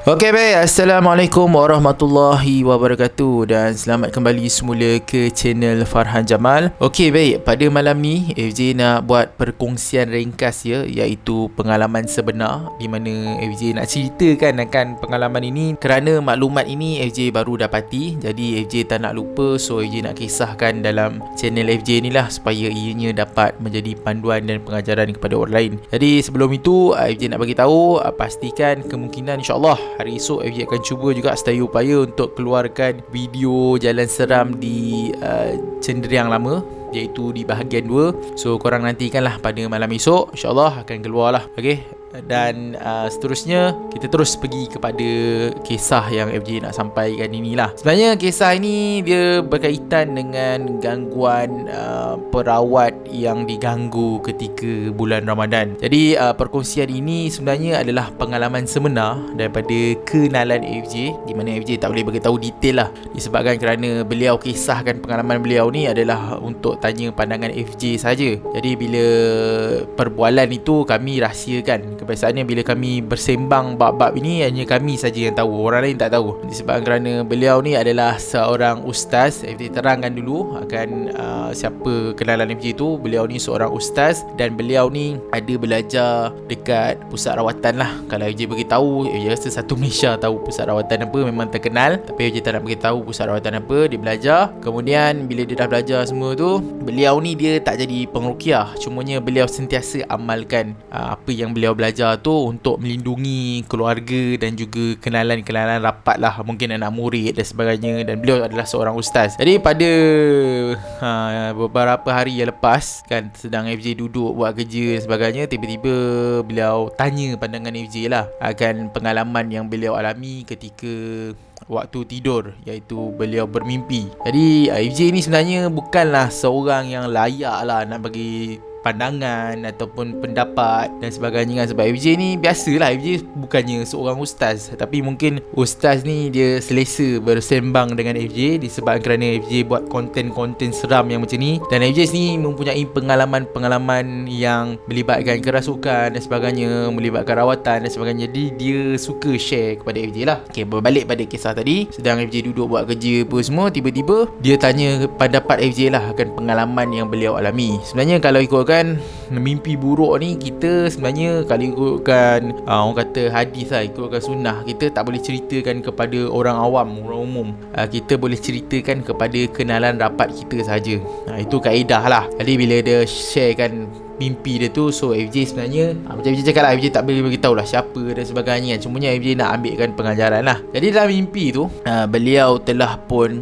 Okey baik, Assalamualaikum warahmatullahi wabarakatuh dan selamat kembali semula ke channel Farhan Jamal. Okey baik, pada malam ni FJ nak buat perkongsian ringkas ya, iaitu pengalaman sebenar di mana FJ nak ceritakan akan pengalaman ini kerana maklumat ini FJ baru dapati. Jadi FJ tak nak lupa, so FJ nak kisahkan dalam channel FJ ni lah supaya ianya dapat menjadi panduan dan pengajaran kepada orang lain. Jadi sebelum itu FJ nak bagi tahu, pastikan kemungkinan insya-Allah hari esok FJ akan cuba juga sedaya upaya untuk keluarkan video jalan seram di cenderia lama, iaitu di bahagian 2. So korang nantikanlah pada malam esok, insyaAllah akan keluar lah. Okay, dan seterusnya kita terus pergi kepada kisah yang FJ nak sampaikan inilah. Sebenarnya kisah ini dia berkaitan dengan gangguan perawat yang diganggu ketika bulan Ramadan. Jadi perkongsian ini sebenarnya adalah pengalaman sebenar daripada kenalan FJ, di mana FJ tak boleh beritahu detail lah, disebabkan kerana beliau kisahkan pengalaman beliau ni adalah untuk tanya pandangan FJ saja. Jadi bila perbualan itu kami rahsiakan. Kebiasaannya bila kami bersembang bab-bab ini hanya kami saja yang tahu, orang lain tak tahu. Disebabkan kerana beliau ni adalah seorang ustaz. FJ terangkan dulu akan siapa kenalan FJ itu. Beliau ni seorang ustaz dan beliau ni ada belajar dekat pusat rawatan lah. Kalau FJ beritahu, FJ rasa satu Malaysia tahu pusat rawatan apa, memang terkenal. Tapi FJ tak nak beritahu pusat rawatan apa. Dia belajar. Kemudian bila dia dah belajar semua tu, beliau ni dia tak jadi pengerukiah. Cumanya beliau sentiasa amalkan apa yang beliau belajar tu untuk melindungi keluarga dan juga kenalan-kenalan rapat lah, mungkin anak murid dan sebagainya. Dan beliau adalah seorang ustaz. Jadi pada beberapa hari yang lepas kan, sedang FJ duduk buat kerja dan sebagainya, tiba-tiba beliau tanya pandangan FJ lah akan pengalaman yang beliau alami ketika waktu tidur, iaitu beliau bermimpi. Jadi FJ ni sebenarnya bukanlah seorang yang layak lah nak bagi pandangan ataupun pendapat dan sebagainya kan. Sebab FJ ni biasalah, FJ bukannya seorang ustaz, tapi mungkin ustaz ni dia selesa bersembang dengan FJ disebabkan kerana FJ buat konten-konten seram yang macam ni. Dan FJ ni mempunyai pengalaman-pengalaman yang melibatkan kerasukan dan sebagainya, melibatkan rawatan dan sebagainya. Jadi dia suka share kepada FJ lah. Okay, berbalik pada kisah tadi, sedang FJ duduk buat kerja apa semua, tiba-tiba dia tanya pendapat FJ lah akan pengalaman yang beliau alami. Sebenarnya kalau ikut kan mimpi buruk ni, kita sebenarnya kalau ikutkan orang kata hadis lah, ikutkan sunnah, kita tak boleh ceritakan kepada orang awam, orang umum. Kita boleh ceritakan kepada kenalan rapat kita saja. Itu kaedah lah. Jadi bila dia sharekan mimpi dia tu, so FJ sebenarnya macam FJ cakap lah, FJ tak boleh beritahu lah siapa dan sebagainya. Cumanya FJ nak ambilkan pengajaran lah. Jadi dalam mimpi tu beliau telah pun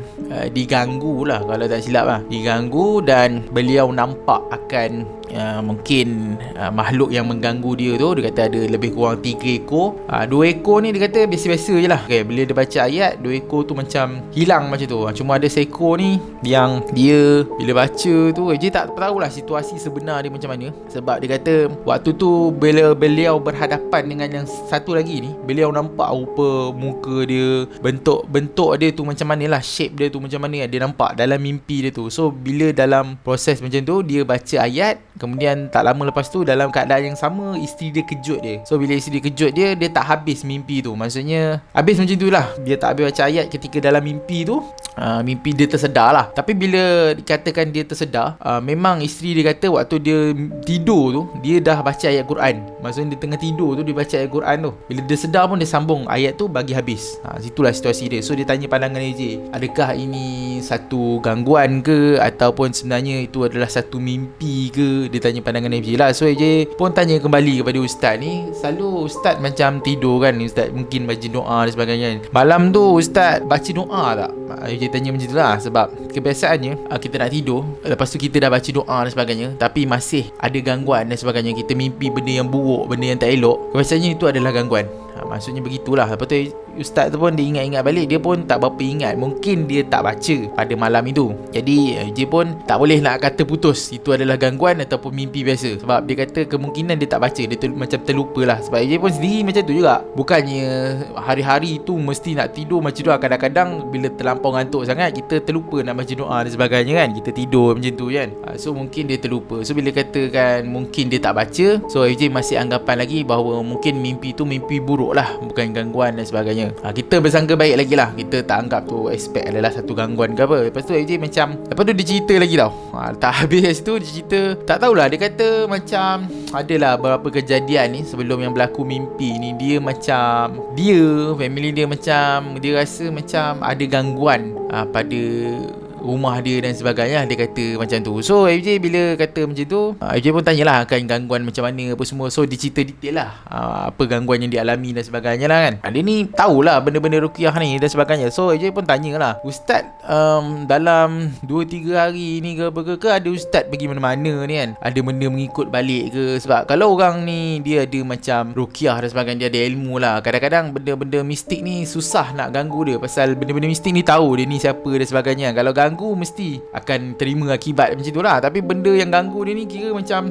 diganggu lah, kalau tak silap lah, diganggu. Dan beliau nampak akan mungkin makhluk yang mengganggu dia tu. Dia kata ada lebih kurang 3 ekor. 2 ekor ni dia kata biasa-biasa je lah. Okay, bila dia baca ayat, 2 ekor tu macam hilang macam tu. Cuma ada seekor ni yang dia bila baca tu, FJ tak tahulah situasi sebenar dia macam mana. Sebab dia kata waktu tu bila beliau berhadapan dengan yang satu lagi ni, beliau nampak rupa muka dia, bentuk dia tu macam mana lah, shape dia tu macam mana, dia nampak dalam mimpi dia tu. So bila dalam proses macam tu, dia baca ayat, kemudian tak lama lepas tu dalam keadaan yang sama, isteri dia kejut dia. So bila isteri dia kejut dia tak habis mimpi tu. Maksudnya habis macam tu lah, dia tak habis baca ayat ketika dalam mimpi tu. Mimpi dia tersedar lah. Tapi bila dikatakan dia tersedar, memang isteri dia kata waktu dia tidur tu, dia dah baca ayat Quran. Maksudnya dia tengah tidur tu, dia baca ayat Quran tu. Bila dia sedar pun dia sambung ayat tu bagi habis. Situlah situasi dia. So dia tanya pandangan AJ, adakah ini satu gangguan ke, ataupun sebenarnya itu adalah satu mimpi ke? Dia tanya pandangan AJ lah. So AJ pun tanya kembali kepada ustaz ni, selalu ustaz macam tidur kan, ustaz mungkin baca doa dan sebagainya. Malam tu ustaz baca doa tak? AJ tanya macam tu lah. Sebab kebiasaannya kita nak tidur, lepas tu kita dah baca doa dan sebagainya, tapi masih ada gangguan dan sebagainya. Kita mimpi benda yang buruk, benda yang tak elok, kebiasaannya itu adalah gangguan. Maksudnya begitulah. Lepas tu ustaz tu pun dia ingat-ingat balik, dia pun tak berapa ingat. Mungkin dia tak baca pada malam itu. Jadi AJ pun tak boleh nak kata putus itu adalah gangguan ataupun mimpi biasa. Sebab dia kata kemungkinan dia tak baca, dia macam terlupa lah. Sebab AJ pun sendiri macam tu juga. Bukannya hari-hari tu mesti nak tidur macam tu. Kadang-kadang bila terlampau ngantuk sangat, kita terlupa nak baca doa dan sebagainya kan. Kita tidur macam tu kan. So mungkin dia terlupa. So bila katakan mungkin dia tak baca, so AJ masih anggapan lagi bahawa mungkin mimpi tu mimpi buruk lah, bukan gangguan dan sebagainya. Kita bersangka baik lagi lah. Kita tak anggap tu aspek adalah satu gangguan ke apa. Lepas tu AJ macam, lepas tu dia cerita lagi tau. Tak habis tu dia cerita, tak tahulah, dia kata macam adalah beberapa kejadian ni sebelum yang berlaku mimpi ni, dia macam, dia family dia macam, dia rasa macam ada gangguan pada rumah dia dan sebagainya. Dia kata macam tu. So FJ bila kata macam tu, FJ pun tanyalah akan gangguan macam mana apa semua. So dia cerita detail lah apa gangguan yang dialami dan sebagainya lah kan. Dia ni tahulah benda-benda ruqyah ni dan sebagainya. So FJ pun tanyalah, ustaz dalam 2-3 hari ni ke apa ke ada ustaz pergi mana-mana ni kan, ada benda mengikut balik ke? Sebab kalau orang ni dia ada macam ruqyah dan sebagainya, dia ada ilmu lah. Kadang-kadang benda-benda mistik ni susah nak ganggu dia, pasal benda-benda mistik ni tahu dia ni siapa dan sebagainya. Kalau ganggu mesti akan terima akibat macam tu lah. Tapi benda yang ganggu dia ni kira macam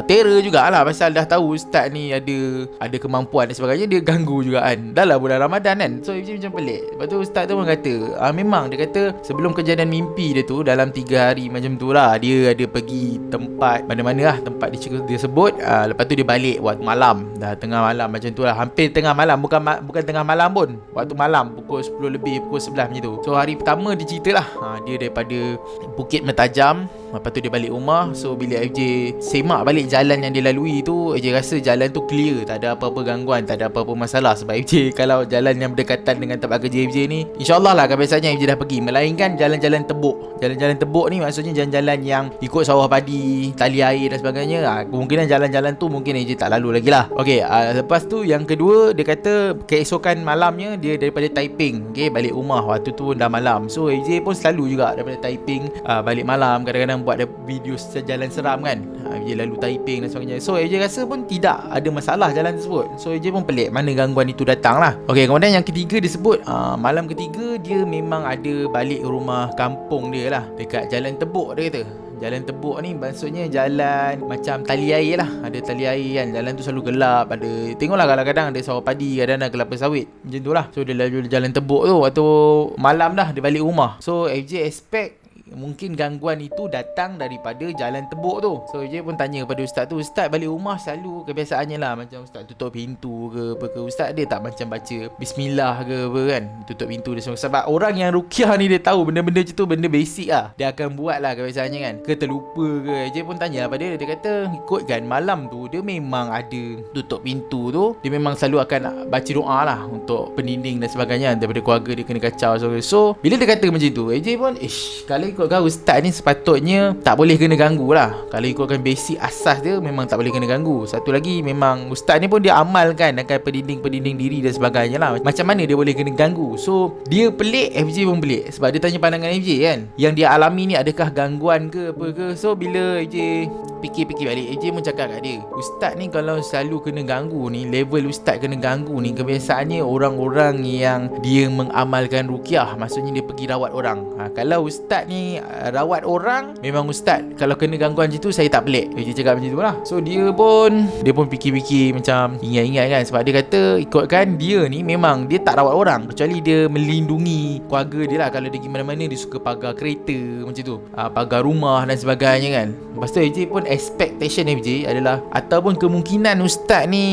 terror jugalah, pasal dah tahu ustaz ni ada kemampuan dan sebagainya, dia ganggu juga kan. Dah lah bulan Ramadan kan. So macam pelik. Lepas tu ustaz tu pun kata memang dia kata sebelum kejadian mimpi dia tu, dalam 3 hari macam tu lah, dia ada pergi tempat mana-mana lah, tempat dia sebut. Lepas tu dia balik waktu malam, dah tengah malam macam tu lah, hampir tengah malam, bukan tengah malam pun, waktu malam pukul 10 lebih, pukul 11 macam tu. So hari pertama dia cerita lah, dia daripada Bukit Mertajam, lepas tu dia balik rumah. So bila FJ semak balik jalan yang dia lalui tu, FJ rasa jalan tu clear, tak ada apa-apa gangguan, tak ada apa-apa masalah. Sebab FJ kalau jalan yang berdekatan dengan tempat kerja FJ ni, InsyaAllah lah kebiasaannya FJ dah pergi. Melainkan jalan-jalan tebuk. Jalan-jalan tebuk ni maksudnya jalan-jalan yang ikut sawah padi, tali air dan sebagainya. Kemungkinan jalan-jalan tu mungkin FJ tak lalu lagi lah. Okay, lepas tu yang kedua, dia kata keesokan malamnya dia daripada Taiping, okay, balik rumah. Waktu tu dah malam. So FJ pun selalu juga daripada Taiping balik malam, kadang-kadang buat video jalan seram kan, FJ lalu Taiping dan sebagainya. So FJ rasa pun tidak ada masalah jalan tersebut. So FJ pun pelik mana gangguan itu datang lah. Okay, kemudian yang ketiga dia sebut malam ketiga dia memang ada balik rumah kampung dia lah, dekat Jalan Tebuk. Dia kata Jalan Tebuk ni maksudnya jalan macam tali air lah, ada tali air kan. Jalan tu selalu gelap, ada, tengoklah kadang-kadang ada sawah padi, kadang-kadang ada kelapa sawit macam tu lah. So dia lalu Jalan Tebuk tu waktu malam dah dia balik rumah. So FJ expect mungkin gangguan itu datang daripada Jalan Tebuk tu. So FJ pun tanya kepada ustaz tu, ustaz balik rumah selalu kebiasaannya lah macam ustaz tutup pintu ke apa ke? Ustaz dia tak macam baca bismillah ke apa kan, tutup pintu dia semua. Sebab orang yang ruqyah ni dia tahu benda-benda macam tu, benda basic lah, dia akan buat lah kebiasaannya kan. Ke terlupa ke? FJ pun tanya lah pada dia, dia kata ikut kan malam tu dia memang ada tutup pintu tu, dia memang selalu akan baca doa lah untuk pendinding dan sebagainya daripada keluarga dia kena kacau. So bila dia kata macam tu, FJ pun kalau ikutkan ustaz ni sepatutnya tak boleh kena ganggu lah. Kalau ikutkan basic asas dia, memang tak boleh kena ganggu. Satu lagi, memang ustaz ni pun dia amalkan akan pendinding diri dan sebagainya lah. Macam mana dia boleh kena ganggu? So dia pelik, FJ pun pelik. Sebab dia tanya pandangan FJ kan, yang dia alami ni adakah gangguan ke apa ke? So bila FJ fikir-fikir balik, FJ pun cakap kat dia, ustaz ni kalau selalu kena ganggu ni, level ustaz kena ganggu ni, kebiasaannya orang-orang yang dia mengamalkan ruqyah, maksudnya dia pergi rawat orang. Kalau ustaz ni rawat orang, memang ustaz kalau kena gangguan macam tu, saya tak pelik. Dia cakap macam tu lah. So dia pun fikir-fikir macam ingat-ingat kan. Sebab dia kata ikutkan dia ni memang dia tak rawat orang, kecuali dia melindungi keluarga dia lah. Kalau dia pergi mana-mana, dia suka pagar kereta macam tu, pagar rumah dan sebagainya kan. Lepas tu FJ pun expectation FJ adalah, ataupun kemungkinan ustaz ni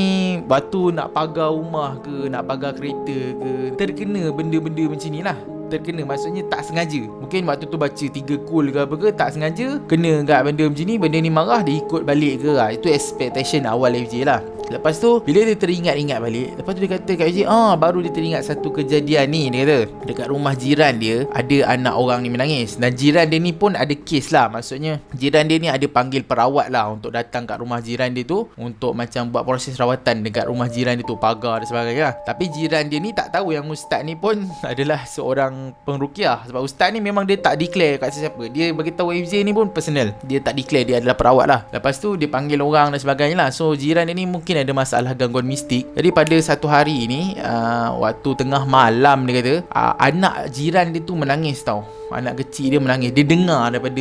waktu nak pagar rumah ke, nak pagar kereta ke, terkena benda-benda macam ni lah. Terkena maksudnya tak sengaja. Mungkin waktu tu baca 3 kul ke apa ke, tak sengaja kena kat benda macam ni, benda ni marah, dia ikut balik ke. Itu expectation awal FJ lah. Lepas tu bila dia teringat-ingat balik, lepas tu dia kata kat FJ, baru dia teringat satu kejadian ni. Dia kata dekat rumah jiran dia ada anak orang ni menangis, dan jiran dia ni pun ada kes lah. Maksudnya jiran dia ni ada panggil perawat lah untuk datang kat rumah jiran dia tu, untuk macam buat proses rawatan dekat rumah jiran dia tu, pagar dan sebagainya lah. Tapi jiran dia ni tak tahu yang ustaz ni pun adalah seorang pengruqyah. Sebab ustaz ni memang dia tak declare kat siapa. Dia beritahu FJ ni pun personal, dia tak declare dia adalah perawat lah. Lepas tu dia panggil orang dan sebagainya lah. So jiran dia ni mungkin mungkin ada masalah gangguan mistik. Jadi pada satu hari ni, waktu tengah malam dia kata, anak jiran dia tu menangis tau. Anak kecil dia menangis. Dia dengar daripada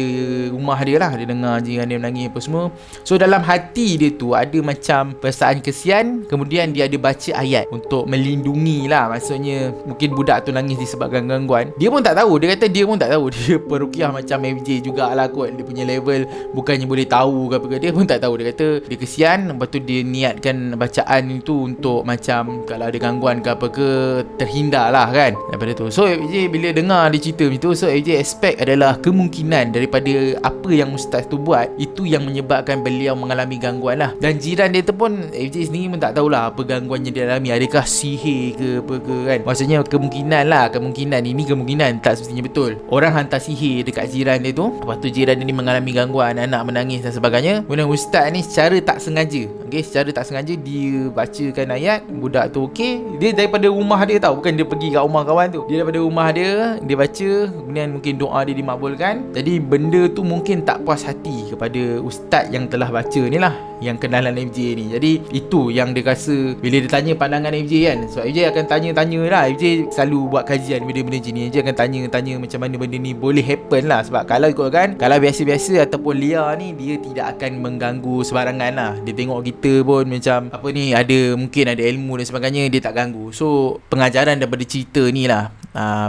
rumah dia lah. Dia dengar jiran dia menangis apa semua. So dalam hati dia tu ada macam perasaan kesian. Kemudian dia ada baca ayat untuk melindungi lah. Maksudnya mungkin budak tu nangis disebabkan gangguan. Dia pun tak tahu. Dia kata dia pun tak tahu. Dia perukiah macam FJ jugalah kot. Dia punya level bukannya boleh tahu ke apa ke. Dia pun tak tahu. Dia kata dia kesian. Lepas tu dia niatkan bacaan itu untuk macam kalau ada gangguan ke apa ke, terhindar lah kan daripada tu. So FJ bila dengar dia cerita macam tu, so FJ expect adalah kemungkinan daripada apa yang ustaz tu buat, itu yang menyebabkan beliau mengalami gangguan lah. Dan jiran dia tu pun FJ sendiri pun tak tahulah apa gangguan yang dia alami. Adakah sihir ke apa ke kan. Maksudnya kemungkinan lah. Kemungkinan ini kemungkinan, tak semestinya betul. Orang hantar sihir dekat jiran dia tu. Lepas tu jiran dia ni mengalami gangguan, anak menangis dan sebagainya. Kemudian ustaz ni secara tak sengaja, secara tak sengaja dia bacakan ayat. Budak tu dia daripada rumah dia tau. Bukan dia pergi kat rumah kawan tu. Dia daripada rumah dia baca. Kemudian mungkin doa dia dimakbulkan. Jadi benda tu mungkin tak puas hati kepada ustaz yang telah baca ni lah, yang kenalan FJ ni. Jadi itu yang dia rasa bila dia tanya pandangan FJ kan. So FJ akan tanya-tanya lah. FJ selalu buat kajian benda-benda macam ni. FJ akan tanya-tanya macam mana benda ni boleh happen lah. Sebab kalau ikutkan, kalau biasa-biasa ataupun liar ni, dia tidak akan mengganggu sebarangan lah. Dia tengok kita pun macam apa ni, mungkin ada ilmu dan sebagainya, dia tak ganggu. So pengajaran daripada cerita ni lah,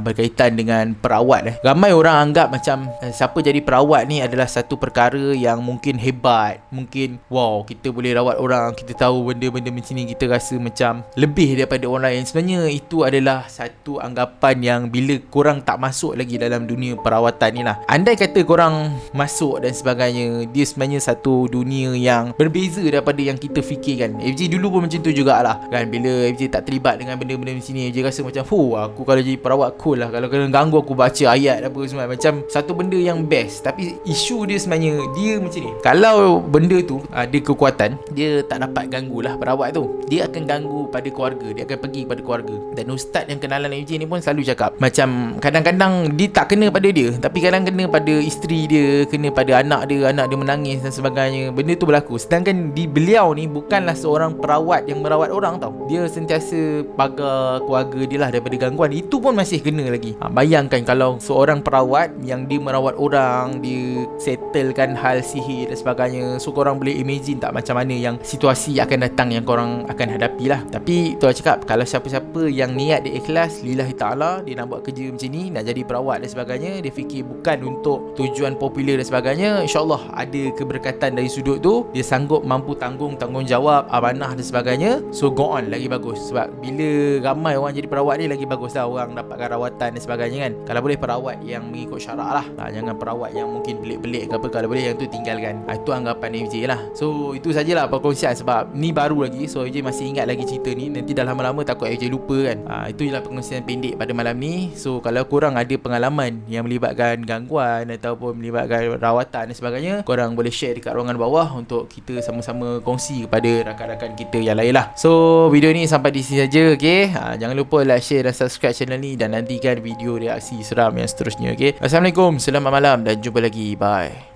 berkaitan dengan perawat. Ramai orang anggap macam siapa jadi perawat ni adalah satu perkara yang mungkin hebat. Mungkin wow, kita boleh rawat orang, kita tahu benda-benda macam ni, kita rasa macam lebih daripada orang lain. Sebenarnya itu adalah satu anggapan yang bila korang tak masuk lagi dalam dunia perawatan ni lah. Andai kata korang masuk dan sebagainya, dia sebenarnya satu dunia yang berbeza daripada yang kita fikirkan. FJ dulu pun macam tu jugalah kan. Bila FJ tak terlibat dengan benda-benda macam ni, FJ rasa macam aku kalau jadi perawat cool lah. Kalau kena ganggu aku baca ayat apa semua, macam satu benda yang best. Tapi isu dia sebenarnya dia macam ni. Kalau benda tu ada kekuatan, dia tak dapat ganggu lah perawat tu, dia akan ganggu pada keluarga. Dia akan pergi pada keluarga. Dan ustaz yang kenalan FJ ni pun selalu cakap macam kadang-kadang dia tak kena pada dia, tapi kadang kena pada isteri dia, kena pada anak dia menangis dan sebagainya. Benda tu berlaku. Sedangkan beliau ni bukanlah seorang perawat yang merawat orang tau. Dia sentiasa pagar keluarga dia lah daripada gangguan. Itu pun masih kena lagi. Bayangkan kalau seorang perawat yang dia merawat orang, dia settlekan hal sihir dan sebagainya. So korang boleh imagine tak macam mana yang situasi akan datang yang korang akan hadapi lah. Tapi tu lah cakap, kalau siapa-siapa yang niat dia ikhlas lillahi ta'ala, dia nak buat kerja macam ni, nak jadi perawat dan sebagainya, dia fikir bukan untuk tujuan popular dan sebagainya, insyaAllah ada keberkatan dari sudut tu. Dia sanggup mampu tanggungjawab, amanah dan sebagainya. So go on, lagi bagus. Sebab bila ramai orang jadi perawat ni, lagi bagus lah orang dapatkan rawatan dan sebagainya kan. Kalau boleh perawat yang mengikut syarak lah, jangan perawat yang mungkin pelik-pelik ke apa. Kalau boleh yang tu tinggalkan. Itu anggapan FJ lah. So itu sajalah perkongsian. Sebab ni baru lagi, so FJ masih ingat lagi cerita ni. Nanti dah lama-lama takut FJ lupa kan. Itu je lah perkongsian pendek pada malam ni. So kalau korang ada pengalaman yang melibatkan gangguan ataupun melibatkan rawatan dan sebagainya, korang boleh share dekat ruangan bawah untuk kita sama-sama kongsi kepada rakan-rakan kita yang lain lah. So video ni sampai di sini saja, okay? Jangan lupa like, share dan subscribe channel ni, dan nantikan video reaksi seram yang seterusnya, okay? Assalamualaikum, selamat malam dan jumpa lagi. Bye.